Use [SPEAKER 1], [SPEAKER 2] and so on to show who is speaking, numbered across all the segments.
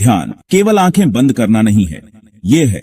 [SPEAKER 1] ध्यान केवल आंखें बंद करना नहीं है, ये है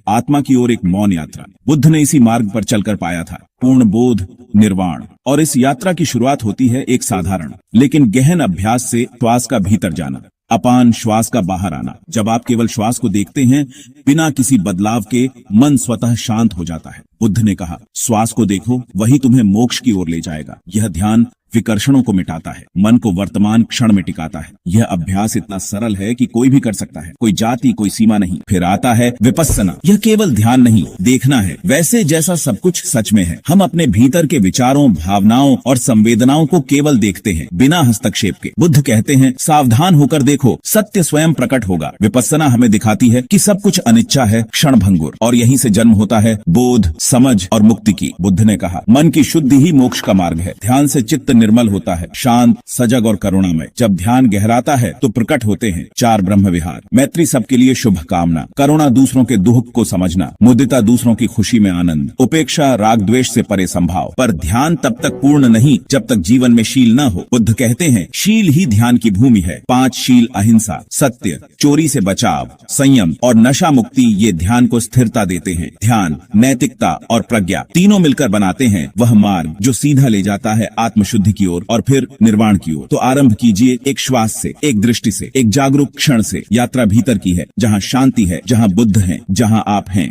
[SPEAKER 1] आत्मा की ओर एक मौन यात्रा। बुद्ध ने इसी मार्ग पर चलकर पाया था पूर्ण बोध, निर्वाण। और इस यात्रा की शुरुआत होती है एक साधारण लेकिन गहन अभ्यास से, श्वास का भीतर जाना, अपान श्वास का बाहर आना। जब आप केवल श्वास को देखते हैं बिना किसी बदलाव के, मन स्वतः शांत हो जाता है। बुद्ध ने कहा, श्वास को देखो, वही तुम्हें मोक्ष की ओर ले जाएगा। यह ध्यान विकर्षणों को मिटाता है, मन को वर्तमान क्षण में टिकाता है। यह अभ्यास इतना सरल है कि कोई भी कर सकता है, कोई जाति, कोई सीमा नहीं। फिर आता है विपस्सना। यह केवल ध्यान नहीं, देखना है वैसे जैसा सब कुछ सच में है। हम अपने भीतर के विचारों, भावनाओं और संवेदनाओं को केवल देखते हैं, बिना हस्तक्षेप के। बुद्ध कहते हैं, सावधान होकर देखो, सत्य स्वयं प्रकट होगा। विपस्सना हमें दिखाती है कि सब कुछ अनिच्छा है, क्षण भंगुर, और यहीं से जन्म होता है बोध, समझ और मुक्ति की। बुद्ध ने कहा, मन की शुद्धि ही मोक्ष का मार्ग है। ध्यान से चित्त निर्मल होता है, शांत, सजग और करुणामय। जब ध्यान गहराता है तो प्रकट होते हैं 4 ब्रह्म विहार। मैत्री सबके लिए शुभ कामना, करुणा दूसरों के दुख को समझना, मुदिता दूसरों की खुशी में आनंद, उपेक्षा राग द्वेष से परे संभाव। पर ध्यान तब तक पूर्ण नहीं जब तक जीवन में शील न हो। बुद्ध कहते हैं, शील ही ध्यान की भूमि है। 5 शील, अहिंसा, सत्य, चोरी से बचाव, संयम और नशा मुक्ति, ये ध्यान को स्थिरता देते हैं। ध्यान, नैतिकता और प्रज्ञा तीनों मिलकर बनाते हैं वह मार्ग जो सीधा ले जाता है आत्मशुद्धि की ओर और फिर निर्वाण की ओर। तो आरंभ कीजिए एक श्वास से, एक दृष्टि से, एक जागरूक क्षण से। यात्रा भीतर की है, जहाँ शांति है, जहाँ बुद्ध है, जहाँ आप हैं।